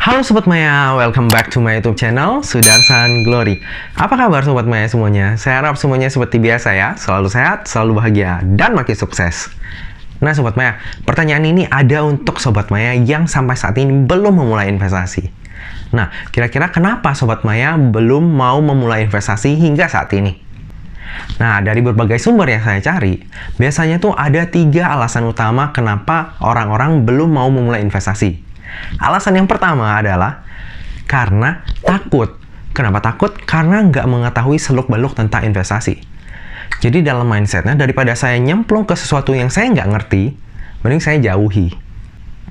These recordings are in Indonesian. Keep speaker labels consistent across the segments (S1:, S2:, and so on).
S1: Halo Sobat Maya, welcome back to my YouTube channel, Sudarsan Glory. Apa kabar Sobat Maya semuanya? Saya harap semuanya seperti biasa ya, selalu sehat, selalu bahagia, dan makin sukses. Nah Sobat Maya, pertanyaan ini ada untuk Sobat Maya yang sampai saat ini belum memulai investasi. Nah, kira-kira kenapa Sobat Maya belum mau memulai investasi hingga saat ini? Nah, dari berbagai sumber yang saya cari, biasanya tuh ada 3 alasan utama kenapa orang-orang belum mau memulai investasi. Alasan yang pertama adalah karena takut. Kenapa takut? Karena nggak mengetahui seluk-beluk tentang investasi. Jadi dalam mindsetnya, daripada saya nyemplung ke sesuatu yang saya nggak ngerti, mending saya jauhi.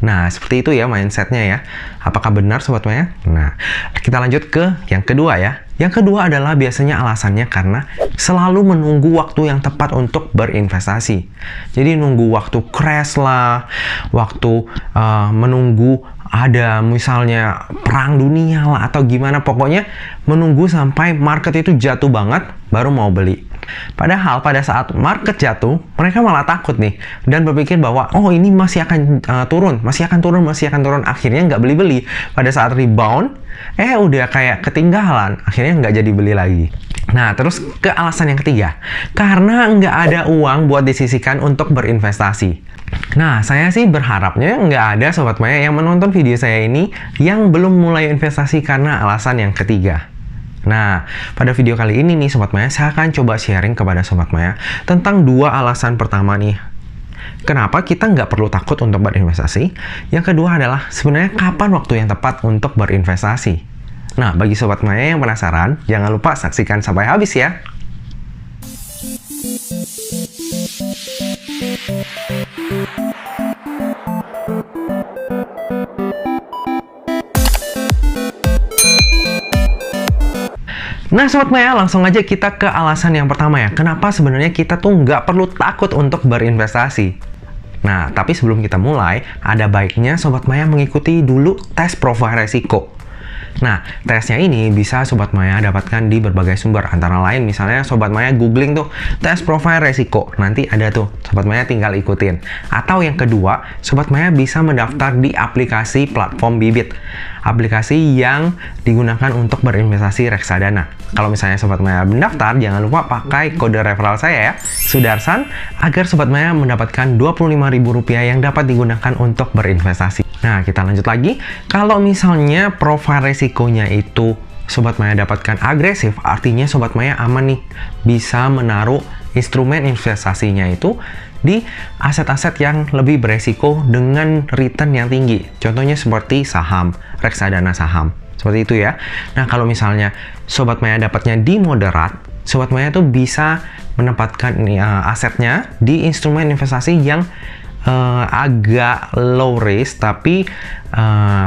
S1: Nah, seperti itu ya mindsetnya ya. Apakah benar Sobat Maya? Nah, kita lanjut ke yang kedua ya. Yang kedua adalah biasanya alasannya karena selalu menunggu waktu yang tepat untuk berinvestasi. Jadi nunggu waktu crash lah, waktu menunggu ada misalnya perang dunia lah atau gimana, pokoknya menunggu sampai market itu jatuh banget baru mau beli. Padahal pada saat market jatuh, mereka malah takut nih dan berpikir bahwa oh ini masih akan turun, masih akan turun. Akhirnya nggak beli-beli. Pada saat rebound, udah kayak ketinggalan. Akhirnya nggak jadi beli lagi. Nah, terus ke alasan yang ketiga, karena nggak ada uang buat disisihkan untuk berinvestasi. Nah, saya sih berharapnya nggak ada Sobat Maya yang menonton video saya ini yang belum mulai investasi karena alasan yang ketiga. Nah, pada video kali ini nih Sobat Maya, saya akan coba sharing kepada Sobat Maya tentang 2 alasan pertama nih. Kenapa kita nggak perlu takut untuk berinvestasi? Yang kedua adalah sebenarnya kapan waktu yang tepat untuk berinvestasi. Nah, bagi Sobat Maya yang penasaran, jangan lupa saksikan sampai habis ya. Nah Sobat Maya, langsung aja kita ke alasan yang pertama ya. Kenapa sebenarnya kita tuh nggak perlu takut untuk berinvestasi? Nah, tapi sebelum kita mulai, ada baiknya Sobat Maya mengikuti dulu tes profil resiko. Nah, tesnya ini bisa Sobat Maya dapatkan di berbagai sumber. Antara lain misalnya Sobat Maya googling tuh tes profil resiko. Nanti ada tuh, Sobat Maya tinggal ikutin. Atau yang kedua, Sobat Maya bisa mendaftar di aplikasi platform Bibit. Aplikasi yang digunakan untuk berinvestasi reksadana. Kalau misalnya Sobat Maya mendaftar, jangan lupa pakai kode referral saya ya, Sudarsan, agar Sobat Maya mendapatkan Rp25.000 yang dapat digunakan untuk berinvestasi. Nah, kita lanjut lagi. Kalau misalnya profil resikonya itu Sobat Maya dapatkan agresif, artinya Sobat Maya aman nih, bisa menaruh instrumen investasinya itu di aset-aset yang lebih beresiko dengan return yang tinggi. Contohnya seperti saham, reksadana saham. Seperti itu ya. Nah, kalau misalnya Sobat Maya dapatnya di moderat, Sobat Maya tuh bisa menempatkan asetnya di instrumen investasi yang agak low risk tapi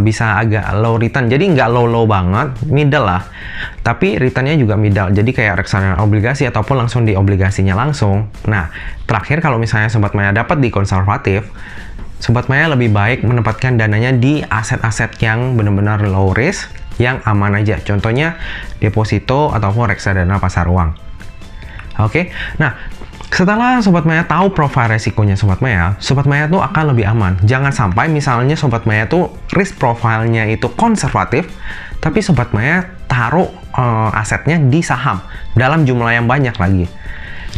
S1: bisa agak low return. Jadi nggak low banget, middle lah, tapi returnnya juga middle. Jadi kayak reksadana obligasi ataupun langsung di obligasinya langsung. Nah, terakhir kalau misalnya Sobat Maya dapat di konservatif, Sobat Maya lebih baik menempatkan dananya di aset-aset yang benar-benar low risk, yang aman aja. Contohnya deposito ataupun reksadana pasar uang. Oke, nah setelah Sobat Maya tahu profil resikonya Sobat Maya tuh akan lebih aman. Jangan sampai misalnya Sobat Maya tuh risk profilnya itu konservatif, tapi Sobat Maya taruh asetnya di saham dalam jumlah yang banyak lagi.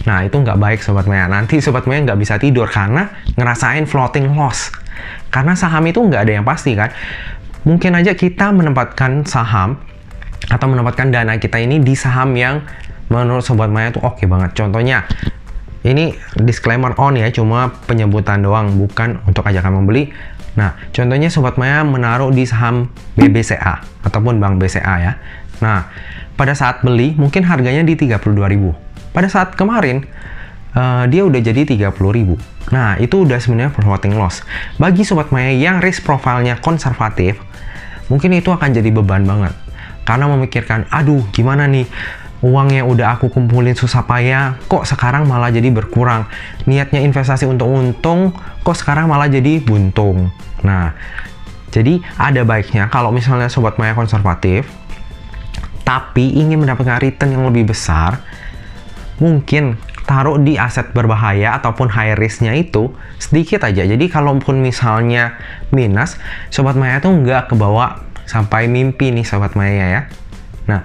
S1: Nah, itu nggak baik Sobat Maya. Nanti Sobat Maya nggak bisa tidur karena ngerasain floating loss. Karena saham itu nggak ada yang pasti kan. Mungkin aja kita menempatkan saham atau menempatkan dana kita ini di saham yang menurut Sobat Maya tuh oke banget. Contohnya, ini disclaimer on ya, cuma penyebutan doang, bukan untuk ajakan membeli. Nah, contohnya Sobat Maya menaruh di saham BBCA ataupun Bank BCA ya. Nah, pada saat beli mungkin harganya di 32.000. Pada saat kemarin dia udah jadi 30.000. Nah, itu udah sebenarnya floating loss. Bagi Sobat Maya yang risk profilnya konservatif, mungkin itu akan jadi beban banget. Karena memikirkan, aduh gimana nih, uang yang udah aku kumpulin susah payah, kok sekarang malah jadi berkurang. Niatnya investasi untuk untung, kok sekarang malah jadi buntung. Nah, jadi ada baiknya kalau misalnya Sobat Maya konservatif, tapi ingin mendapatkan return yang lebih besar, mungkin taruh di aset berbahaya ataupun high risk-nya itu sedikit aja. Jadi kalaupun misalnya minus, Sobat Maya tuh nggak kebawa sampai mimpi nih Sobat Maya ya. Nah,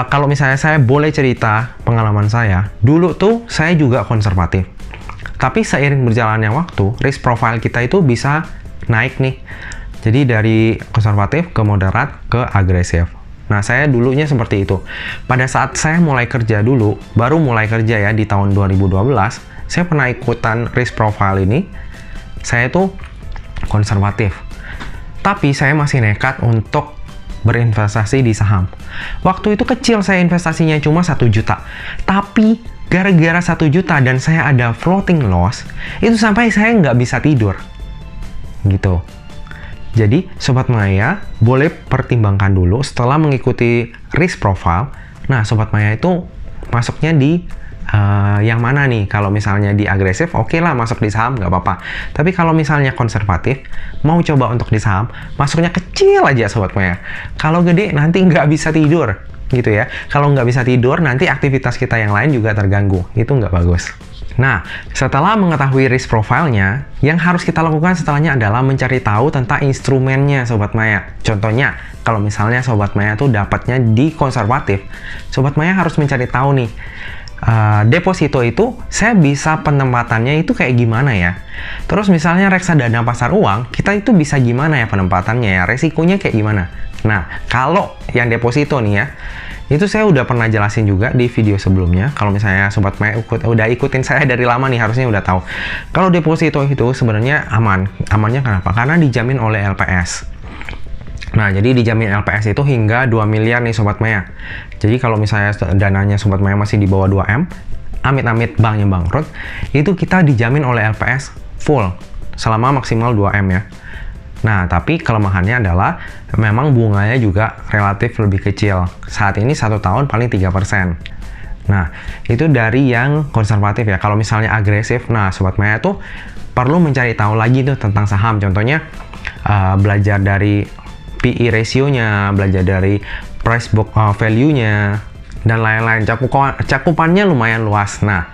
S1: kalau misalnya saya boleh cerita pengalaman saya, dulu tuh saya juga konservatif. Tapi seiring berjalannya waktu, risk profile kita itu bisa naik nih. Jadi dari konservatif ke moderat ke agresif. Nah, saya dulunya seperti itu. Pada saat saya mulai kerja dulu, baru mulai kerja ya di tahun 2012, saya pernah ikutan risk profile ini. Saya tuh konservatif. Tapi saya masih nekat untuk berinvestasi di saham. Waktu itu kecil saya investasinya cuma 1 juta. Tapi gara-gara 1 juta dan saya ada floating loss, itu sampai saya nggak bisa tidur. Gitu. Jadi, Sobat Maya boleh pertimbangkan dulu setelah mengikuti risk profile. Nah, Sobat Maya itu masuknya di yang mana nih? Kalau misalnya di agresif, oke lah masuk di saham, nggak apa-apa. Tapi kalau misalnya konservatif, mau coba untuk di saham, masuknya kecil aja Sobat Maya. Kalau gede, nanti nggak bisa tidur. Gitu ya. Kalau nggak bisa tidur, nanti aktivitas kita yang lain juga terganggu. Itu nggak bagus. Nah, setelah mengetahui risk profile-nya, yang harus kita lakukan setelahnya adalah mencari tahu tentang instrumennya Sobat Maya. Contohnya, kalau misalnya Sobat Maya tuh dapatnya di konservatif, Sobat Maya harus mencari tahu nih, deposito itu saya bisa penempatannya itu kayak gimana ya. Terus misalnya reksadana pasar uang, kita itu bisa gimana ya penempatannya ya, resikonya kayak gimana. Nah, kalau yang deposito nih ya, itu saya udah pernah jelasin juga di video sebelumnya. Kalau misalnya Sobat Maya udah ikutin saya dari lama nih, harusnya udah tahu. Kalau deposito itu sebenarnya aman. Amannya kenapa? Karena dijamin oleh LPS. Nah, jadi dijamin LPS itu hingga 2 miliar nih Sobat Maya. Jadi kalau misalnya dananya Sobat Maya masih di bawah 2M, amit-amit banknya bangkrut, itu kita dijamin oleh LPS full selama maksimal 2M ya. Nah, tapi kelemahannya adalah memang bunganya juga relatif lebih kecil. Saat ini 1 tahun paling 3%. Nah, itu dari yang konservatif ya. Kalau misalnya agresif, nah Sobat Maya tuh perlu mencari tahu lagi tuh tentang saham. Contohnya, belajar dari PE ratio-nya, belajar dari price book value-nya, dan lain-lain. Cakupannya lumayan luas. Nah,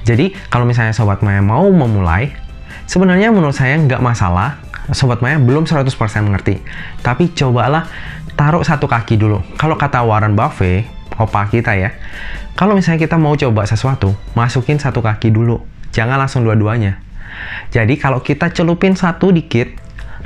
S1: jadi kalau misalnya Sobat Maya mau memulai, sebenarnya menurut saya nggak masalah. Sobat Maya belum 100% mengerti. Tapi cobalah taruh 1 kaki dulu. Kalau kata Warren Buffett, opa kita ya, kalau misalnya kita mau coba sesuatu, masukin 1 kaki dulu. Jangan langsung dua-duanya. Jadi kalau kita celupin 1 dikit,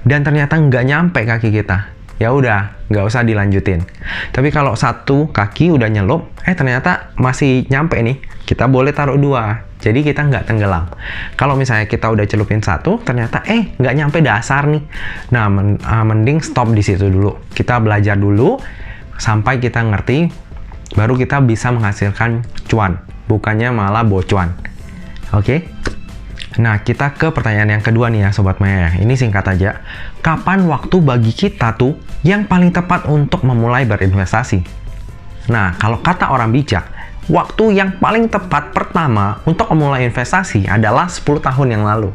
S1: dan ternyata nggak nyampe kaki kita, ya udah, nggak usah dilanjutin. Tapi kalau 1 kaki udah nyelup, ternyata masih nyampe nih, kita boleh taruh 2. Jadi kita nggak tenggelam. Kalau misalnya kita udah celupin 1, ternyata nggak nyampe dasar nih. Nah, mending stop di situ dulu. Kita belajar dulu sampai kita ngerti, baru kita bisa menghasilkan cuan, bukannya malah bocuan. Oke? Nah, kita ke pertanyaan yang kedua nih ya Sobat Maya. Ini singkat aja. Kapan waktu bagi kita tuh yang paling tepat untuk memulai berinvestasi? Nah, kalau kata orang bijak, waktu yang paling tepat pertama untuk memulai investasi adalah 10 tahun yang lalu.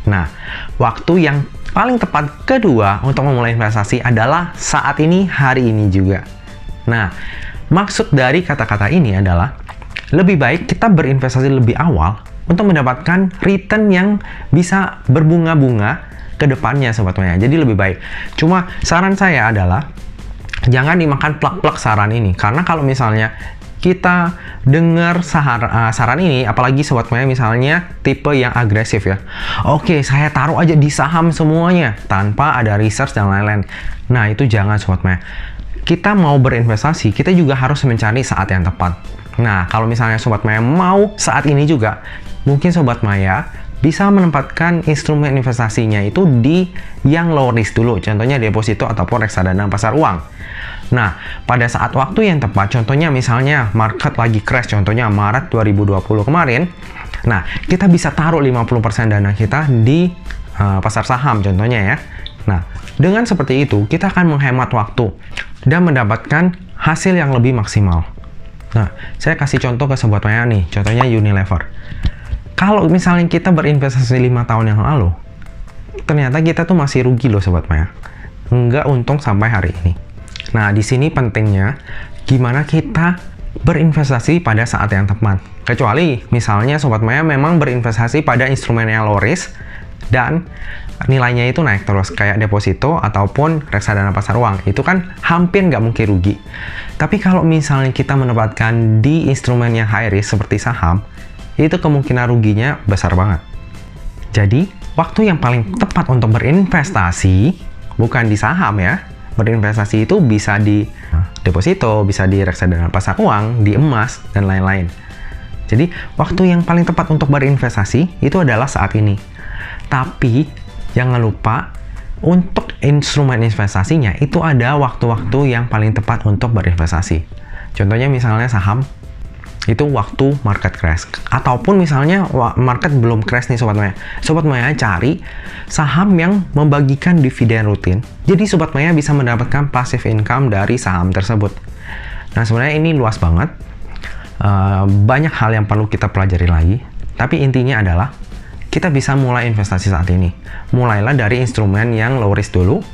S1: Nah, waktu yang paling tepat kedua untuk memulai investasi adalah saat ini, hari ini juga. Nah, maksud dari kata-kata ini adalah lebih baik kita berinvestasi lebih awal untuk mendapatkan return yang bisa berbunga-bunga ke depannya Sobat Maya. Jadi lebih baik. Cuma saran saya adalah jangan dimakan plak-plak saran ini. Karena kalau misalnya kita dengar saran ini, apalagi Sobat Maya misalnya tipe yang agresif ya. Oke, saya taruh aja di saham semuanya tanpa ada research dan lain-lain. Nah, itu jangan Sobat Maya. Kita mau berinvestasi, kita juga harus mencari saat yang tepat. Nah, kalau misalnya Sobat Maya mau saat ini juga, mungkin Sobat Maya bisa menempatkan instrumen investasinya itu di yang low risk dulu. Contohnya deposito ataupun reksadana pasar uang. Nah, pada saat waktu yang tepat, contohnya misalnya market lagi crash, contohnya Maret 2020 kemarin. Nah, kita bisa taruh 50% dana kita di pasar saham contohnya ya. Nah, dengan seperti itu, kita akan menghemat waktu dan mendapatkan hasil yang lebih maksimal. Nah, saya kasih contoh ke Sobat Maya nih, contohnya Unilever. Kalau misalnya kita berinvestasi 5 tahun yang lalu, ternyata kita tuh masih rugi loh Sobat Maya. Nggak untung sampai hari ini. Nah, di sini pentingnya gimana kita berinvestasi pada saat yang tepat. Kecuali misalnya Sobat Maya memang berinvestasi pada instrumen yang low risk, dan nilainya itu naik terus kayak deposito ataupun reksadana pasar uang, itu kan hampir nggak mungkin rugi. Tapi kalau misalnya kita menempatkan di instrumen yang high risk seperti saham, itu kemungkinan ruginya besar banget. Jadi waktu yang paling tepat untuk berinvestasi bukan di saham ya. Berinvestasi itu bisa di deposito, bisa di reksadana pasar uang, di emas, dan lain-lain. Jadi, waktu yang paling tepat untuk berinvestasi itu adalah saat ini. Tapi, jangan lupa untuk instrumen investasinya itu ada waktu-waktu yang paling tepat untuk berinvestasi. Contohnya misalnya saham, itu waktu market crash. Ataupun misalnya market belum crash nih Sobat Maya. Sobat Maya cari saham yang membagikan dividen rutin. Jadi Sobat Maya bisa mendapatkan passive income dari saham tersebut. Nah sebenarnya ini luas banget. Banyak hal yang perlu kita pelajari lagi. Tapi intinya adalah kita bisa mulai investasi saat ini. Mulailah dari instrumen yang low risk dulu.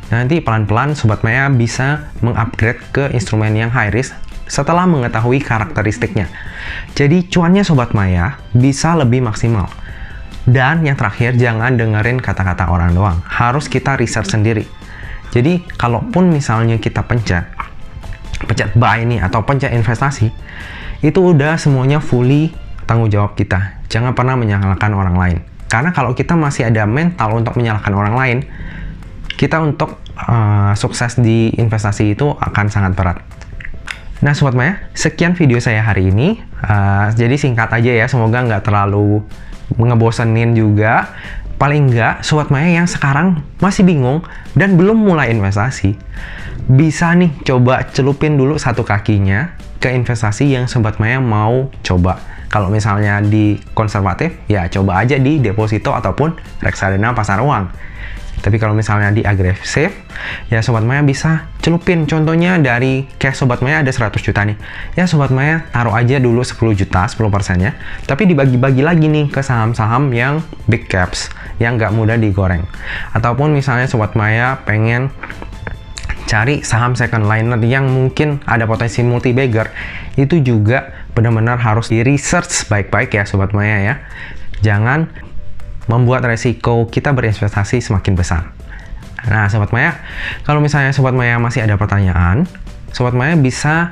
S1: Nanti pelan-pelan Sobat Maya bisa mengupgrade ke instrumen yang high risk setelah mengetahui karakteristiknya. Jadi cuannya Sobat Maya bisa lebih maksimal. Dan yang terakhir, jangan dengerin kata-kata orang doang. Harus kita research sendiri. Jadi kalaupun misalnya kita pencet buy nih atau pencet investasi, itu udah semuanya fully tanggung jawab kita. Jangan pernah menyalahkan orang lain. Karena kalau kita masih ada mental untuk menyalahkan orang lain, kita untuk sukses di investasi itu akan sangat berat. Nah Sobat Maya, sekian video saya hari ini. Jadi singkat aja ya, semoga nggak terlalu ngebosenin juga. Paling nggak Sobat Maya yang sekarang masih bingung dan belum mulai investasi, bisa nih coba celupin dulu satu kakinya ke investasi yang Sobat Maya mau coba. Kalau misalnya di konservatif, ya coba aja di deposito ataupun reksadana pasar uang. Tapi kalau misalnya di agresif, ya Sobat Maya bisa celupin. Contohnya dari cash Sobat Maya ada 100 juta nih. Ya Sobat Maya taruh aja dulu 10 juta, 10%-nya. Tapi dibagi-bagi lagi nih ke saham-saham yang big caps, yang nggak mudah digoreng. Ataupun misalnya Sobat Maya pengen cari saham second liner yang mungkin ada potensi multi bagger, itu juga benar-benar harus di research baik-baik ya Sobat Maya ya. Jangan membuat resiko kita berinvestasi semakin besar. Nah Sobat Maya, kalau misalnya Sobat Maya masih ada pertanyaan, Sobat Maya bisa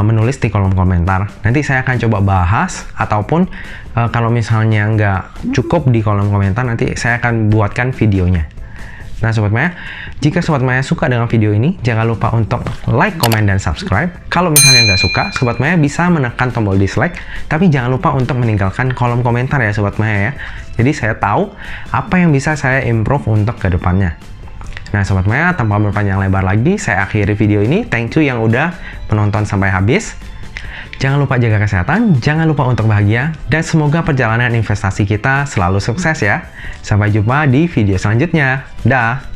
S1: menulis di kolom komentar. Nanti saya akan coba bahas, ataupun kalau misalnya nggak cukup di kolom komentar, nanti saya akan buatkan videonya. Nah Sobat Maya, jika Sobat Maya suka dengan video ini, jangan lupa untuk like, komen, dan subscribe. Kalau misalnya nggak suka, Sobat Maya bisa menekan tombol dislike, tapi jangan lupa untuk meninggalkan kolom komentar ya Sobat Maya ya. Jadi saya tahu apa yang bisa saya improve untuk kedepannya. Nah Sobat Maya, tanpa berpanjang lebar lagi, saya akhiri video ini. Thank you yang udah menonton sampai habis. Jangan lupa jaga kesehatan, jangan lupa untuk bahagia, dan semoga perjalanan investasi kita selalu sukses ya. Sampai jumpa di video selanjutnya. Dah!